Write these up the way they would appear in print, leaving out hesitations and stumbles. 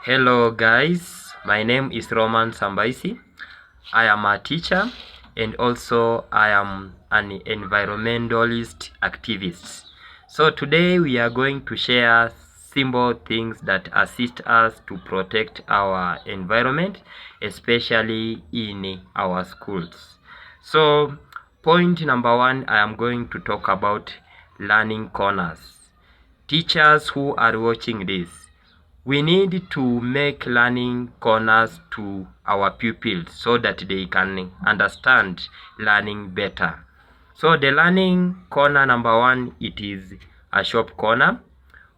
Hello guys, my name is Roman Sambaisi. I am a teacher and also I am an environmentalist activist. So today we are going to share simple things that assist us to protect our environment, especially in our schools. So point number one, I am going to talk about learning corners. Teachers who are watching this, we need to make learning corners to our pupils so that they can understand learning better. So the learning corner number one, it is a shop corner.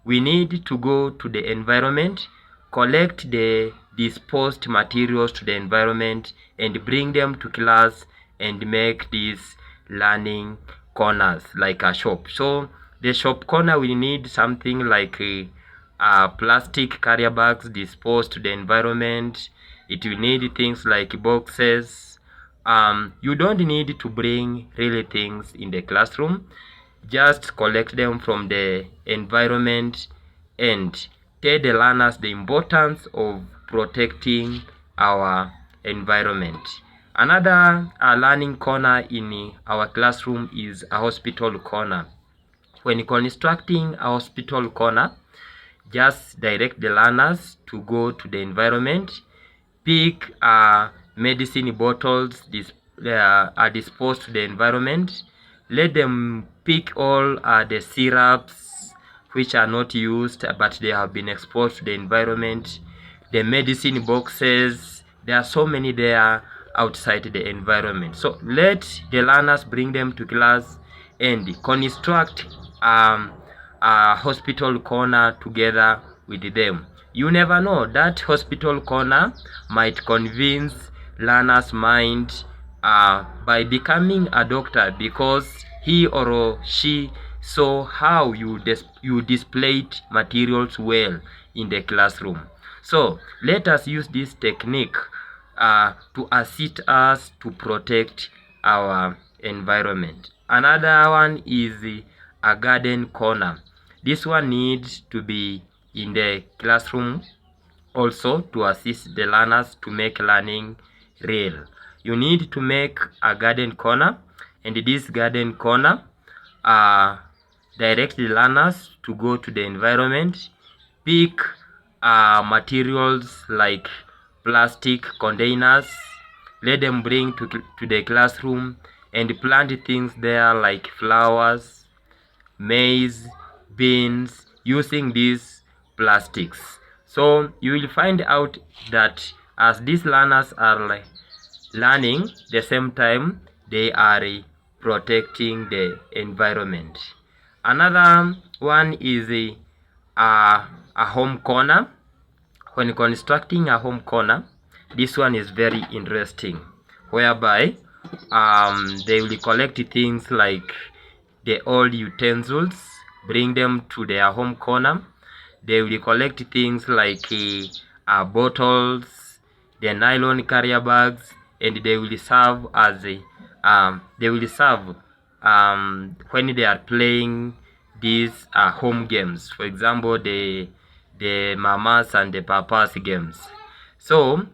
We need to go to the environment, collect the disposed materials to the environment and bring them to class and make these learning corners like a shop. So the shop corner, we need something like plastic carrier bags disposed to the environment. It will need things like boxes. You don't need to bring really things in the classroom. Just collect them from the environment and tell the learners the importance of protecting our environment. Another learning corner in our classroom is a hospital corner. When constructing a hospital corner, just direct the learners to go to the environment, pick medicine bottles are disposed to the environment. Let them pick all the syrups which are not used but they have been exposed to the environment. The medicine boxes, there are so many there outside the environment. So let the learners bring them to class and construct a hospital corner together with them. You never know, that hospital corner might convince learner's mind by becoming a doctor because he or she saw how you displayed materials well in the classroom. So let us use this technique to assist us to protect our environment. Another one is a garden corner. This one needs to be in the classroom also to assist the learners to make learning real. You need to make a garden corner, and this garden corner direct the learners to go to the environment, pick materials like plastic containers, let them bring to the classroom and plant things there like flowers, maize, beans, using these plastics. So you will find out that as these learners are learning, the same time they are protecting the environment. Another one is a home corner. When constructing a home corner, this one is very interesting, whereby they will collect things like the old utensils, bring them to their home corner. They will collect things like bottles, the nylon carrier bags, and they will serve as when they are playing these home games. For example, the mamas and the papas games. So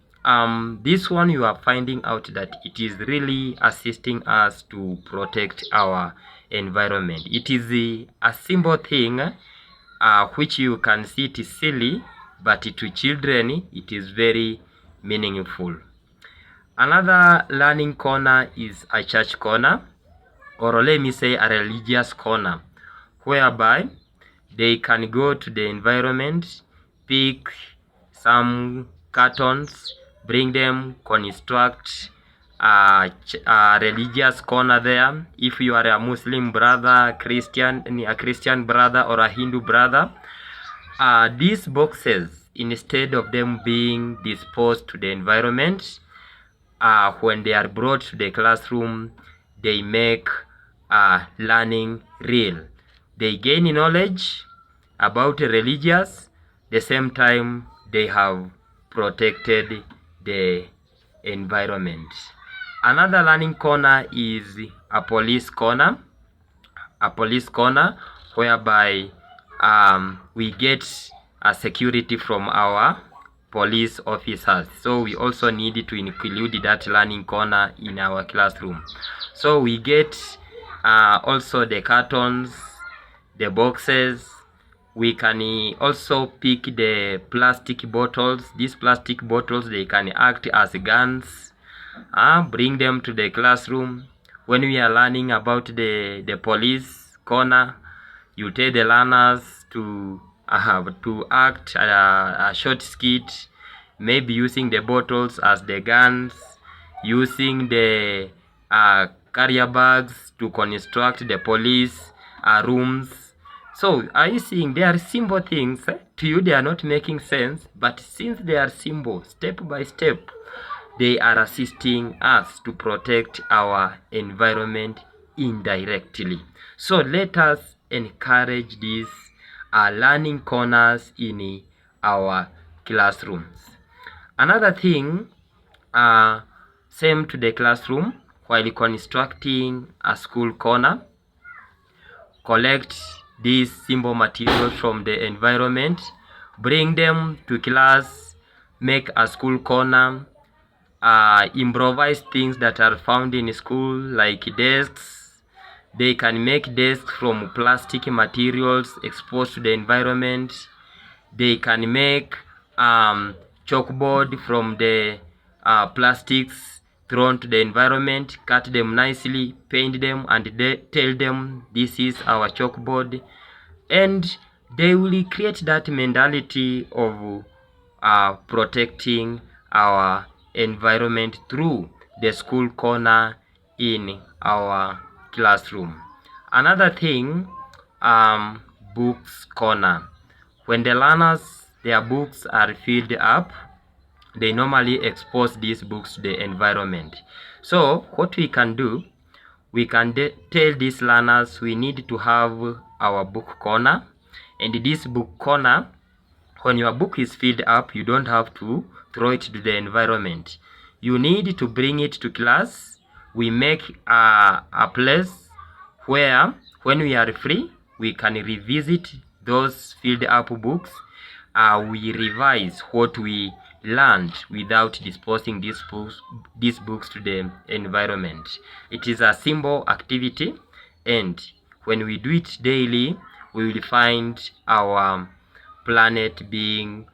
this one, you are finding out that it is really assisting us to protect our environment. It is a simple thing which you can see it is silly, but to children it is very meaningful. Another learning corner is a church corner, or let me say a religious corner, whereby they can go to the environment, pick some cartons, bring them, construct a religious corner there. If you are a Muslim brother, a Christian brother, or a Hindu brother, these boxes, instead of them being disposed to the environment, when they are brought to the classroom, they make learning real. They gain knowledge about religious, the same time they have protected the environment. Another learning corner is a police corner. A police corner whereby we get a security from our police officers. So we also need to include that learning corner in our classroom. So we get also the cartons, the boxes. We can also pick the plastic bottles. These plastic bottles, they can act as guns. Bring them to the classroom. When we are learning about the police corner, you tell the learners to act a short skit, maybe using the bottles as the guns, using the carrier bags to construct the police rooms. So are you seeing, they are simple things? To you they are not making sense, but since they are simple, step by step, they are assisting us to protect our environment indirectly. So let us encourage these learning corners in our classrooms. Another thing, same to the classroom, while constructing a school corner, collect these simple materials from the environment, bring them to class, make a school corner, improvise things that are found in school like desks. They can make desks from plastic materials exposed to the environment. They can make chalkboard from the plastics thrown to the environment, cut them nicely, paint them, and they tell them this is our chalkboard. And they will create that mentality of protecting our environment through the school corner in our classroom. Another thing, books corner. When the learners, their books are filled up, they normally expose these books to the environment. So what we can do, we can tell these learners we need to have our book corner. And this book corner, when your book is filled up, you don't have to throw it to the environment. You need to bring it to class. We make a place where when we are free, we can revisit those filled up books. We revise what we learned without disposing these books to the environment. It is a simple activity, and when we do it daily, we will find our planet being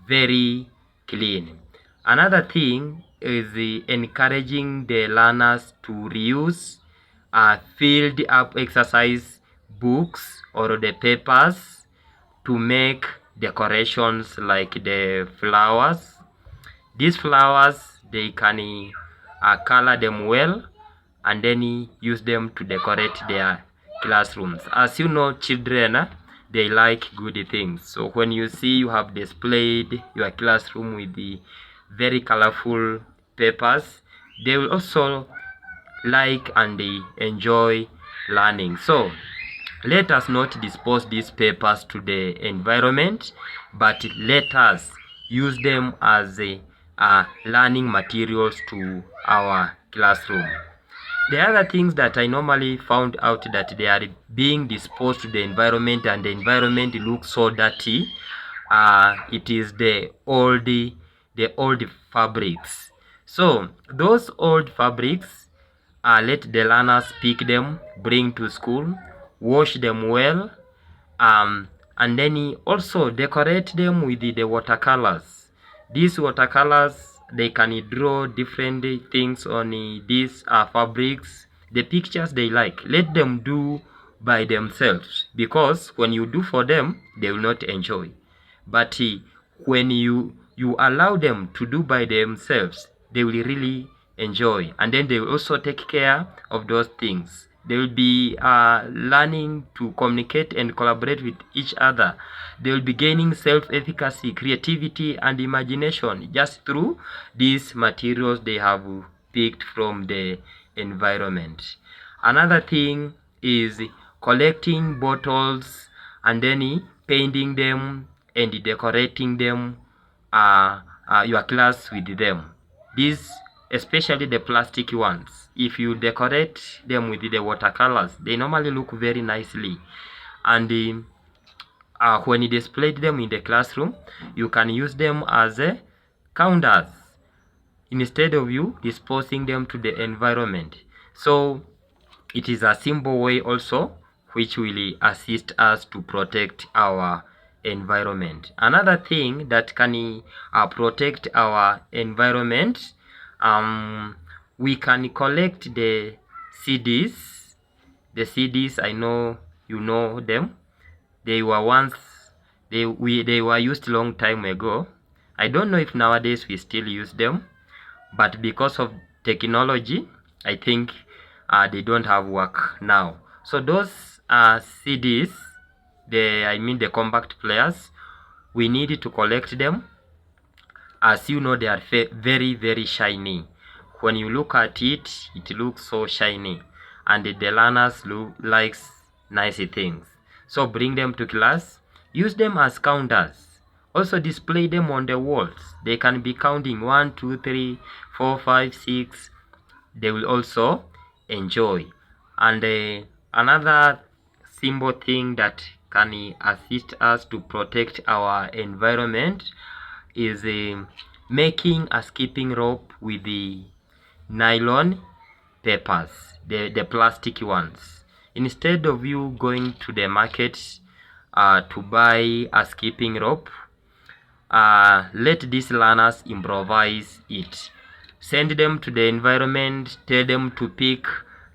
very clean. Another thing is encouraging the learners to reuse filled up exercise books or the papers to make decorations like the flowers. These flowers, they can color them well and then use them to decorate their classrooms. As you know, children, they like good things. So when you see you have displayed your classroom with the very colorful papers, they will also like and they enjoy learning. So let us not dispose these papers to the environment, but let us use them as learning materials to our classroom. The other things that I normally found out that they are being disposed to the environment and the environment looks so dirty, it is the old fabrics. So those old fabrics, let the learners pick them, bring to school, wash them well, and then also decorate them with the watercolors. These watercolors, they can draw different things on these fabrics, the pictures they like. Let them do by themselves, because when you do for them, they will not enjoy. But when you allow them to do by themselves, they will really enjoy, and then they will also take care of those things. They will be learning to communicate and collaborate with each other. They will be gaining self-efficacy, creativity, and imagination just through these materials they have picked from the environment. Another thing is collecting bottles and then painting them and decorating them, your class with them. These, especially the plastic ones, if you decorate them with the watercolors, they normally look very nicely. And when you display them in the classroom, you can use them as counters instead of you disposing them to the environment. So it is a simple way also which will assist us to protect our environment. Another thing that can protect our environment, we can collect the CDs. The CDs, I know you know them. They were once they were used long time ago. I don't know if nowadays we still use them, but because of technology, I think they don't have work now. So those CDs, the compact players, we need to collect them. As you know, they are very, very shiny. When you look at it, it looks so shiny, and the learners likes nice things. So bring them to class, use them as counters. Also display them on the walls. They can be counting 1, 2, 3, 4, 5, 6. They will also enjoy. And another simple thing that can assist us to protect our environment is making a skipping rope with the nylon papers, the plastic ones. Instead of you going to the market to buy a skipping rope, let these learners improvise it. Send them to the environment, tell them to pick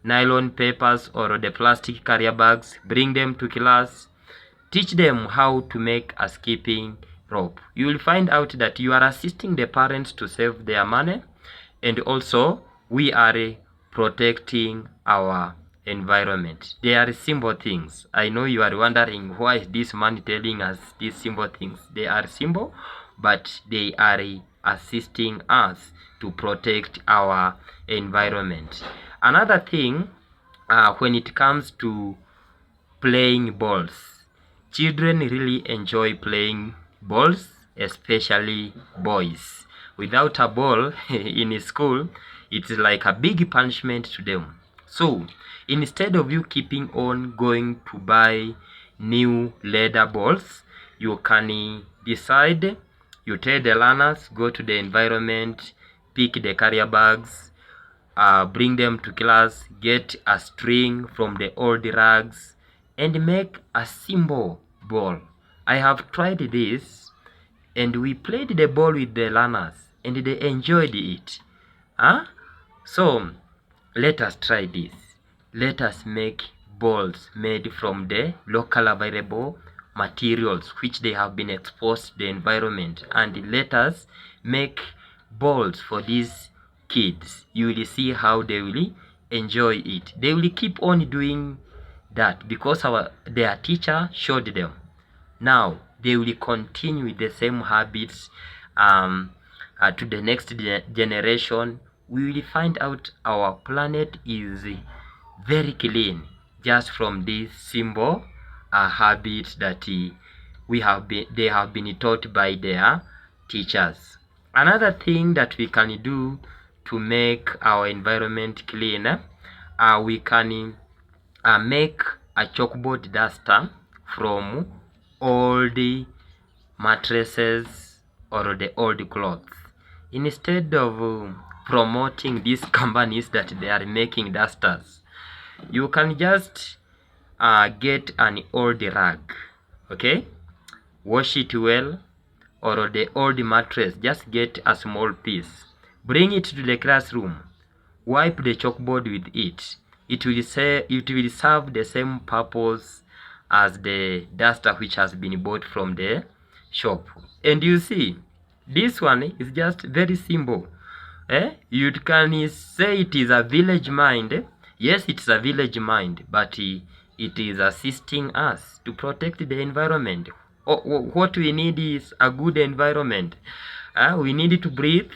nylon papers or the plastic carrier bags, bring them to class, teach them how to make a skipping rope. You will find out that you are assisting the parents to save their money, and also we are protecting our environment. They are simple things. I know you are wondering, why is this man telling us these simple things? They are simple, but they are assisting us to protect our environment. Another thing, when it comes to playing balls, children really enjoy playing balls, especially boys. Without a ball in school, it's like a big punishment to them. So instead of you keeping on going to buy new leather balls, you can decide, you tell the learners, go to the environment, pick the carrier bags, bring them to class, get a string from the old rags, and make a simple ball. I have tried this, and we played the ball with the learners, and they enjoyed it. So let us try this. Let us make balls made from the local available materials which they have been exposed to the environment, and let us make balls for these kids. You will see how they will enjoy it. They will keep on doing that because their teacher showed them. Now they will continue with the same habits to the next generation. We will find out our planet is very clean just from this simple habits that they have been taught by their teachers. Another thing that we can do to make our environment clean, we can make a chalkboard duster from old mattresses or the old clothes. Instead of promoting these companies that they are making dusters, you can just get an old rag, okay, wash it well, or the old mattress, just get a small piece, bring it to the classroom, wipe the chalkboard with it. It will serve the same purpose as the duster which has been bought from the shop. And you see, this one is just very simple. You can say it is a village mind. Yes, it's a village mind, but it is assisting us to protect the environment. What we need is a good environment. We need to breathe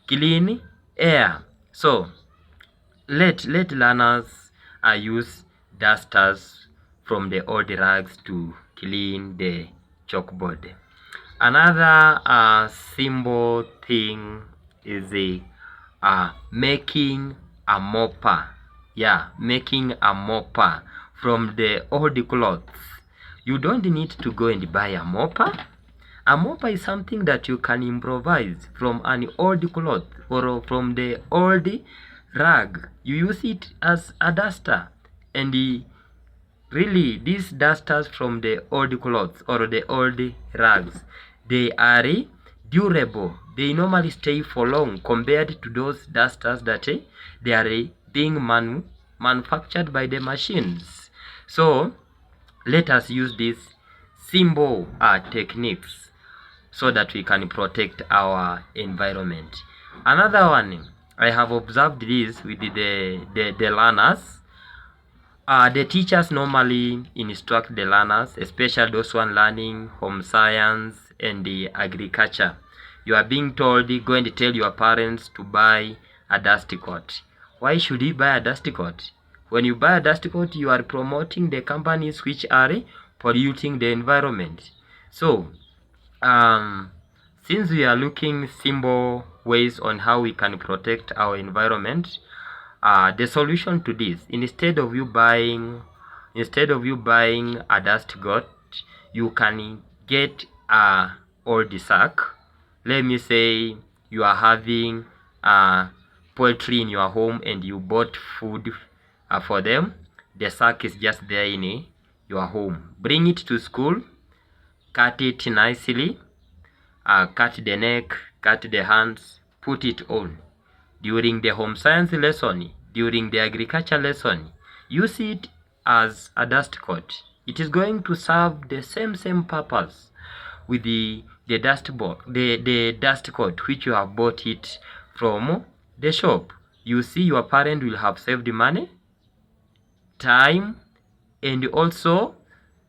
clean air. So let learners use dusters from the old rags to clean the chalkboard. Another simple thing is making a mopper. Yeah, making a mopper from the old clothes. You don't need to go and buy a mopper. A mop is something that you can improvise from an old cloth or from the old rag. You use it as a duster, and really these dusters from the old clothes or the old rags, they are durable. They normally stay for long compared to those dusters that they are being manufactured by the machines. So let us use these simple techniques so that we can protect our environment. Another one, I have observed this with the learners. The teachers normally instruct the learners, especially those one learning home science and the agriculture. You are being told, go and tell your parents to buy a dust coat. Why should you buy a dust coat? When you buy a dust coat, you are promoting the companies which are polluting the environment. So, since we are looking simple ways on how we can protect our environment, the solution to this, instead of you buying a dust coat, you can get a old sack. Let me say you are having poultry in your home and you bought food for them. The sack is just there in your home. Bring it to school, cut it nicely, cut the neck, cut the hands, put it on. During the home science lesson, during the agriculture lesson, use it as a dust coat. It is going to serve the same purpose with the dust coat which you have bought it from the shop. You see, your parent will have saved money, time, and also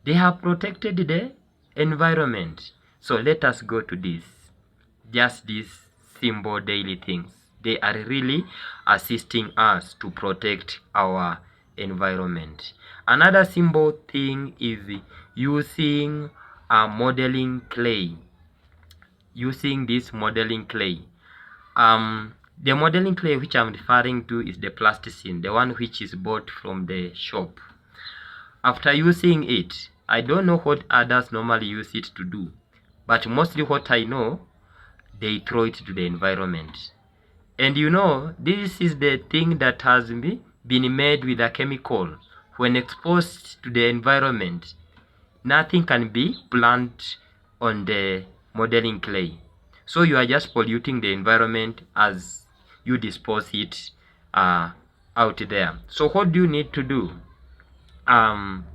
they have protected the environment. So let us go to this. Just these simple daily things, they are really assisting us to protect our environment. Another simple thing is using a modeling clay. Using this modeling clay. The modeling clay which I'm referring to is the plasticine, the one which is bought from the shop. After using it, I don't know what others normally use it to do, but mostly what I know, they throw it to the environment. And you know, this is the thing that has been made with a chemical. When exposed to the environment, nothing can be planted on the modeling clay. So you are just polluting the environment as you dispose it out there. So what do you need to do?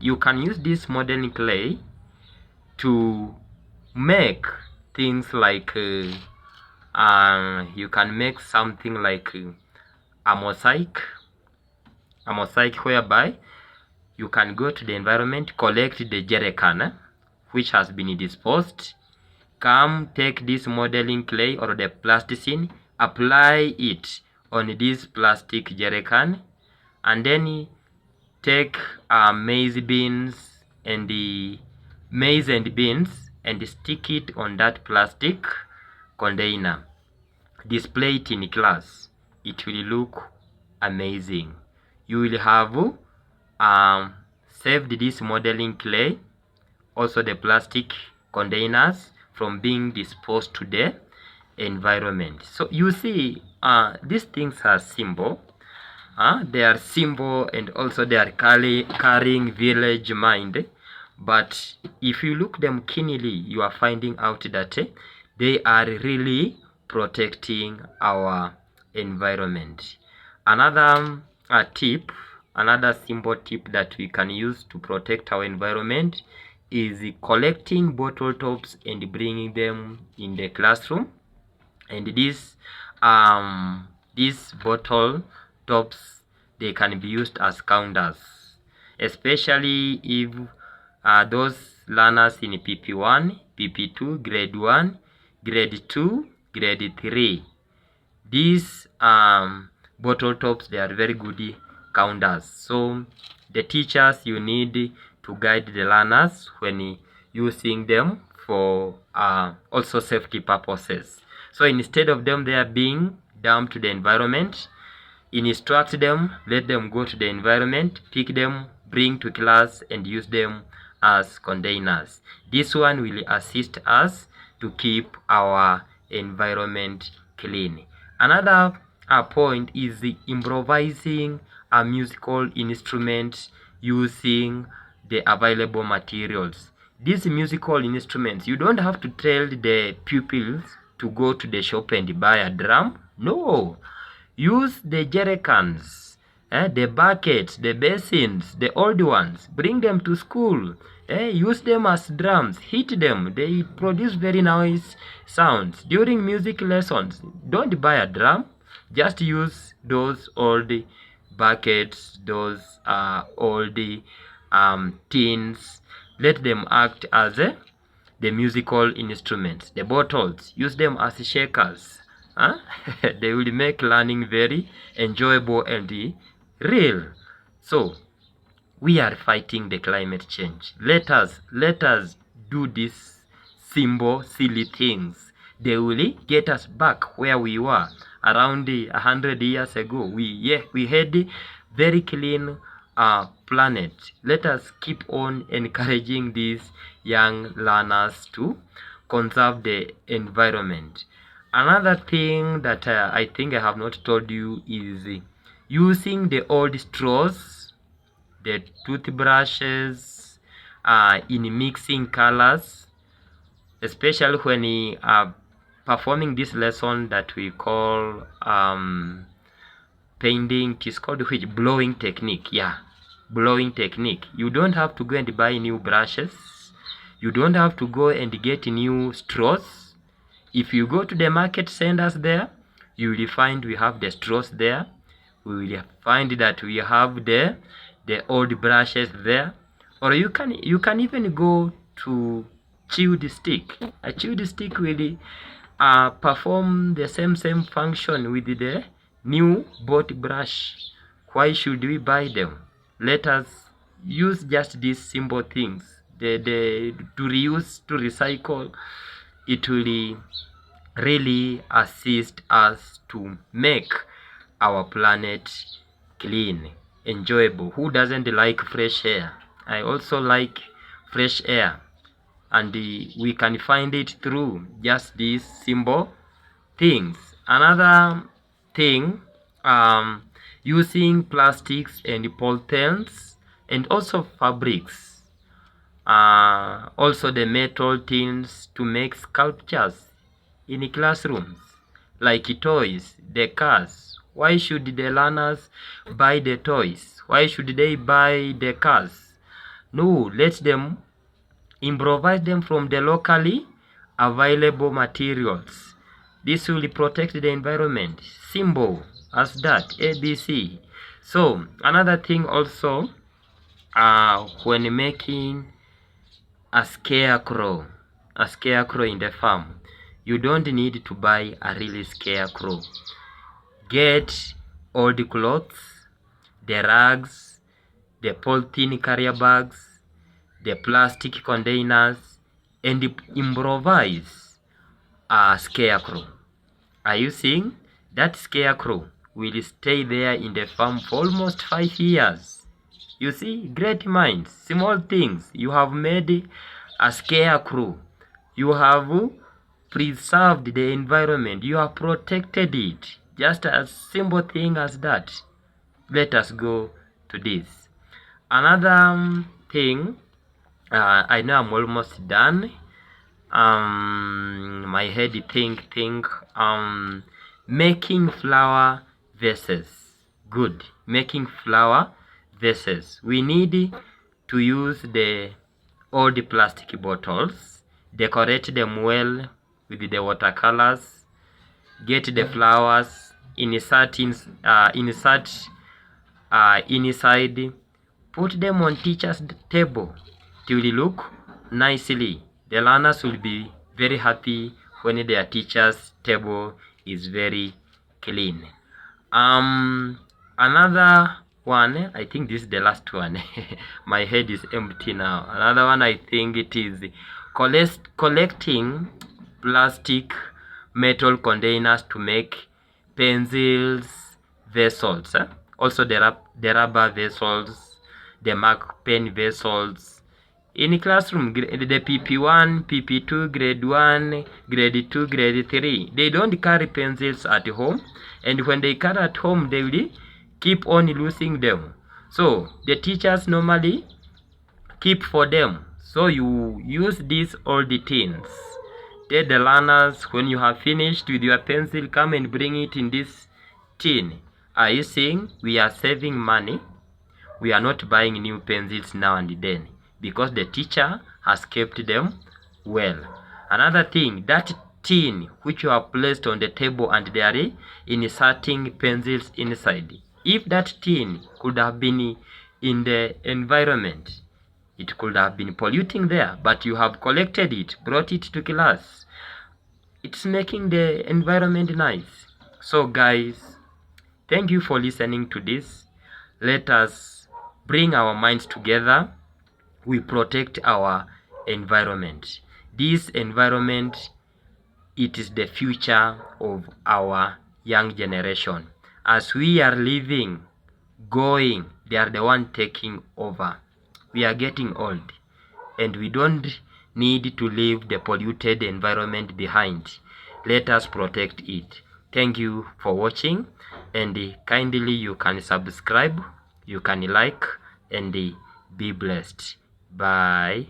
You can use this modeling clay to make things like you can make something like a mosaic whereby you can go to the environment, collect the jerrycan which has been disposed, come take this modeling clay or the plasticine, apply it on this plastic jerrycan, and then take maize beans and beans and stick it on that plastic container. Display it in class. It will look amazing. You will have saved this modeling clay, also the plastic containers, from being disposed to the environment. So you see, these things are simple. They are simple, and also they are carrying village mind. But if you look them keenly, you are finding out that they are really protecting our environment. Another another simple tip that we can use to protect our environment is collecting bottle tops and bringing them in the classroom. And these bottle tops, they can be used as counters, especially if those learners in PP1, PP2, grade 1, grade 2, grade 3. These bottle tops, they are very good counters. So the teachers, you need to guide the learners when using them for also safety purposes. So instead of them they are being dumped to the environment, instruct them, let them go to the environment, pick them, bring to class, and use them as containers. This one will assist us to keep our environment clean. Another point is the improvising a musical instrument using the available materials. These musical instruments, you don't have to tell the pupils to go to the shop and buy a drum. No, use the jerrycans, the buckets, the basins, the old ones. Bring them to school. Use them as drums. Hit them. They produce very nice sounds. During music lessons, don't buy a drum. Just use those old buckets, those old tins. Let them act as the musical instruments. The bottles, use them as shakers. They will make learning very enjoyable and real. So we are fighting the climate change. Let us do these simple, silly things. They will get us back where we were around 100 years ago. We had very clean planet. Let us keep on encouraging these young learners to conserve the environment. Another thing that I think I have not told you is using the old straws, the toothbrushes, in mixing colors, especially when we are performing this lesson that we call painting. It is called which? Blowing technique. Yeah, blowing technique. You don't have to go and buy new brushes. You don't have to go and get new straws. If you go to the market, send us there. You will find we have the straws there. We will find that we have the old brushes there. Or you can even go to chewed stick. A chewed stick will perform the same function with the new bought brush. Why should we buy them? Let us use just these simple things. To reuse, to recycle. It will really assist us to make our planet clean, enjoyable. Who doesn't like fresh air? I also like fresh air, and we can find it through just these simple things. Another thing, using plastics and polythenes and also fabrics. Also the metal tins to make sculptures in classrooms, like toys, the cars. Why should the learners buy the toys? Why should they buy the cars? No, let them improvise them from the locally available materials. This will protect the environment. Simple as that. ABC. So another thing also, when making a scarecrow in the farm, you don't need to buy a real scarecrow. Get old clothes, the rags, the polythene carrier bags, the plastic containers, and improvise a scarecrow. Are you seeing? That scarecrow will stay there in the farm for almost 5 years. You see, great minds, small things. You have made a scarecrow. You have preserved the environment. You have protected it. Just a simple thing as that. Let us go to this. Another thing, I know I'm almost done. My head think, making flower vases. Good. Making flower vases. We need to use the old plastic bottles, decorate them well with the watercolors, get the flowers, inside, put them on teacher's table. It will look nicely. The learners will be very happy when their teacher's table is very clean. Another one, I think this is the last one. My head is empty now. Another one, I think it is collecting plastic metal containers to make pencils, vessels. Also the rubber vessels, the mark pen vessels. In classroom, the PP1, PP2, grade 1, grade 2, grade 3, they don't carry pencils at home, and when they carry at home, they will keep on losing them. So the teachers normally keep for them. So you use these old tins. Tell the learners, when you have finished with your pencil, come and bring it in this tin. Are you seeing? We are saving money. We are not buying new pencils now and then because the teacher has kept them well. Another thing, that tin which you have placed on the table and they are inserting pencils inside. If that tin could have been in the environment, it could have been polluting there, but you have collected it, brought it to class. It's making the environment nice. So guys, thank you for listening to this. Let us bring our minds together. We protect our environment. This environment, it is the future of our young generation. As we are living, going, they are the one taking over. We are getting old and we don't need to leave the polluted environment behind. Let us protect it. Thank you for watching, and kindly you can subscribe, you can like, and be blessed. Bye.